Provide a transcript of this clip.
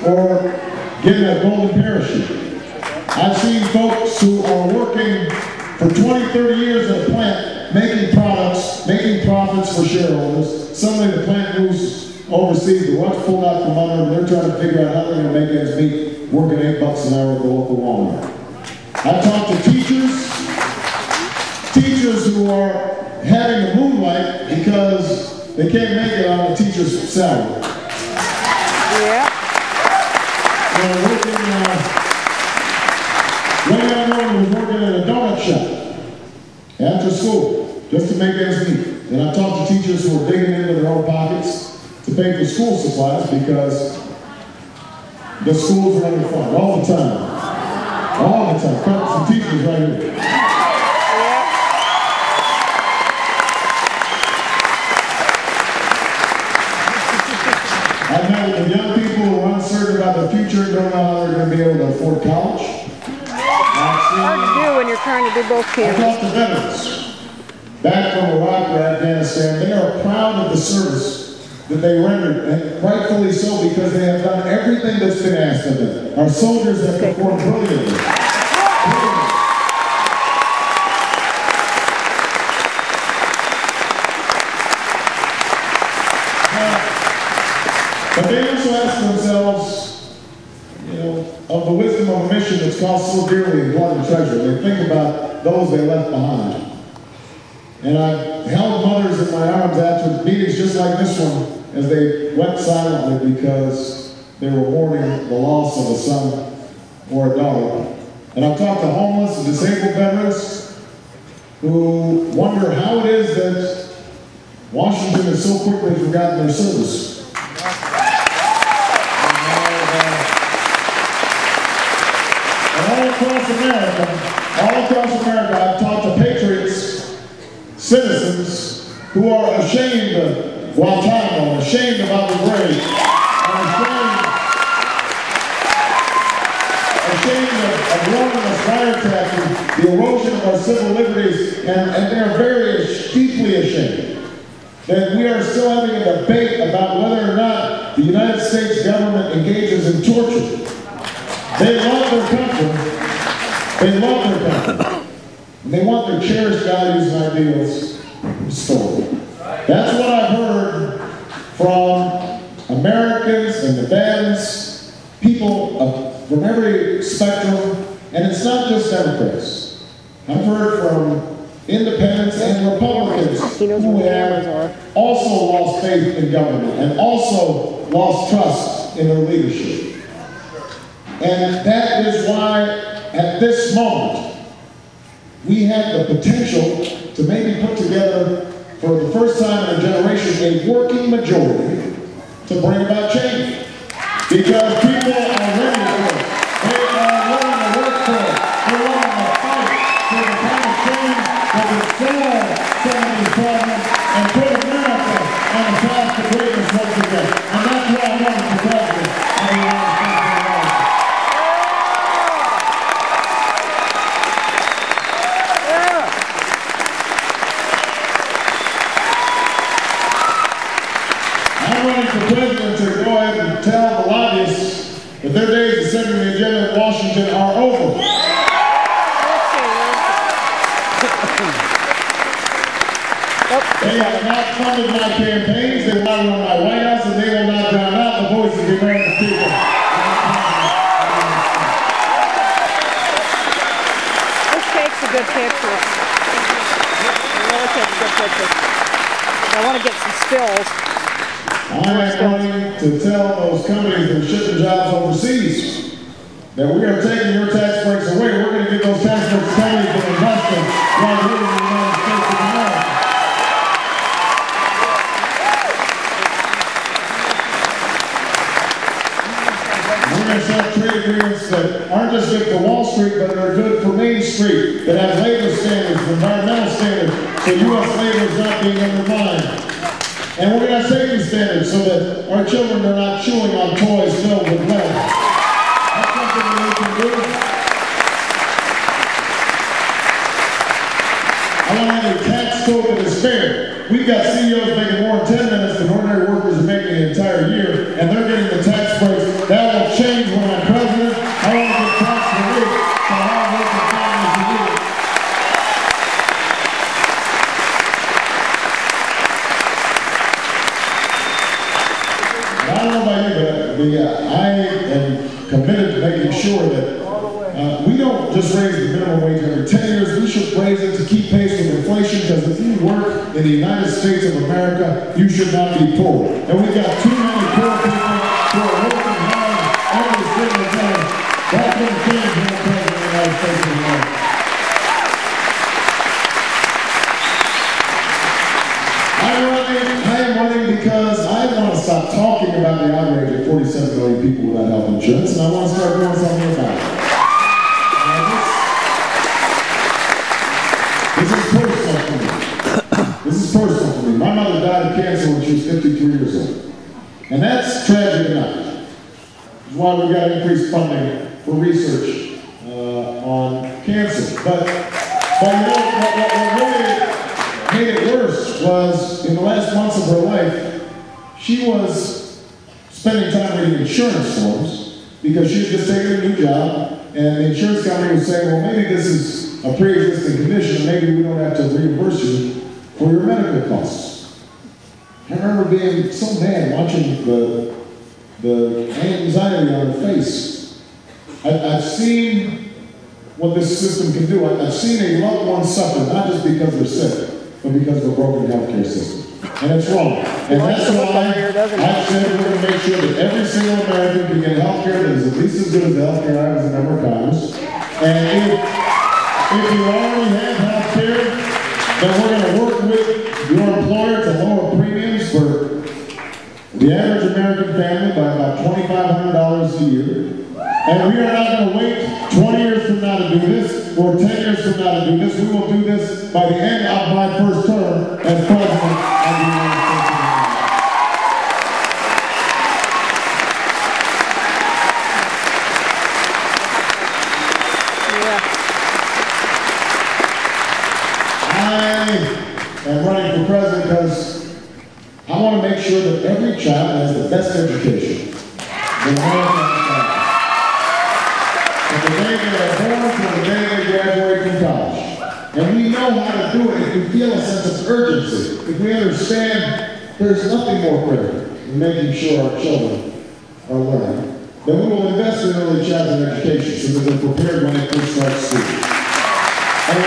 or getting a golden parachute. I've seen folks who are working for 20, 30 years at a plant, making products, making profits for shareholders. Suddenly the plant moves overseas, the rug's pulled out from under them, they're trying to figure out how they're going to make ends meet, working $8 an hour at the local Walmart. I've talked to teachers who are having to moonlight because they can't make it on a teacher's salary. Yeah. They're working, one young woman was working at a donut shop after school just to make ends meet. And I've talked to teachers who are digging into their own pockets to pay for school supplies because the schools are underfunded all the time. All the time. Some teachers right here. I've met with young people who are uncertain about their future and don't know how they're going to be able to afford college. Hard to do when you're trying to do both camps. I talked to veterans back from Iraq or Afghanistan. They are proud of the service that they rendered, and rightfully so, because they have done everything that's been asked of them. Our soldiers have performed brilliantly. But they also ask themselves, you know, of the wisdom of a mission that's cost so dearly in blood and treasure. They think about those they left behind. And I've held mothers in my arms after meetings just like this one as they went silently because they were mourning the loss of a son or a daughter. And I've talked to homeless and disabled veterans who wonder how it is that Washington has so quickly forgotten their service. All across America, I've talked to patriots, citizens who are ashamed of Guantanamo, ashamed about the grave, and ashamed of warrantless wiretapping, the erosion of our civil liberties, and they're very deeply ashamed that we are still having a debate about whether or not the United States government engages in torture. They love their country. They love their country. And they want their cherished values and ideals restored. That's what I've heard from Americans and Nevadans, people from every spectrum, and it's not just Democrats. I've heard from independents and Republicans who have also lost faith in government and also lost trust in their leadership. And that is why, at this moment, we have the potential to maybe put together, for the first time in a generation, a working majority to bring about change. Because people are ready for it. They are willing to work for it. They're willing to fight for the kind of change that will solve some of these problems and put America on the path to greatness once again. And that's why I want to president of the United States of America. I'm running for president to go ahead and tell the lobbyists that their days of setting the agenda in Washington are over. They have not funded my campaigns, they will not run my White House, and they will not drown out the voices of the American people. This takes a good picture. It really takes a good picture. I want to get some spills. I'm going to tell those companies that are shipping jobs overseas that we are taking your tax breaks away. We're going to get those tax breaks to companies that are investing right here in the United States of America. We're going to set trade agreements that aren't just good for Wall Street, but that are good for Main Street, that have labor standards, environmental standards, so U.S. labor is not being undermined. And we're going to have safety standards so that our children are not chewing on toys filled with lead. That's something that we can do. I want to have a tax code that is fair. We've got CEOs making more in 10 minutes than ordinary workers are making the entire year, and they're getting the tax breaks. That will I am committed to making sure that we don't just raise the minimum wage every 10 years. We should raise it to keep pace with inflation, because if you work in the United States of America, you should not be poor. And we've got too many poor people who are working hard every single day. That's what change when the President of the United States of America. I am running because I want to stop talking about the outrage of 47 million people without health insurance, and I want to start doing something about it. This is personal for me. This is personal for me. My mother died of cancer when she was 53 years old. And that's tragic enough. That's why we've got increased funding for research on cancer. But you know, what really made it worse was, in the last months of her life, she was spending time reading insurance forms because she had just taken a new job, and the insurance company was saying, well, maybe this is a pre-existing condition, and maybe we don't have to reimburse you for your medical costs. I remember being so mad watching the anxiety on her face. I've seen what this system can do. I've seen a loved one suffer, not just because they're sick, but because of a broken healthcare system. And it's wrong. And that's why I said we're going to make sure that every single American can get healthcare that is at least as good as the healthcare I was a member of Congress. And if you already have health care, then we're going to work with your employer to lower premiums for the average American family by about $2,500 a year. And we are not going to wait 20 years from now to do this, or 10 years from now to do this. We will do this by the end of my first term as President of the United States of America. I am running for president because I want to make sure that every child has the best education. From the day they are born to the day they graduate from college. And we know how to do it if we feel a sense of urgency. If we understand there's nothing more critical than making sure our children are learning, then we will invest in early childhood education so that they're prepared when they first start school. And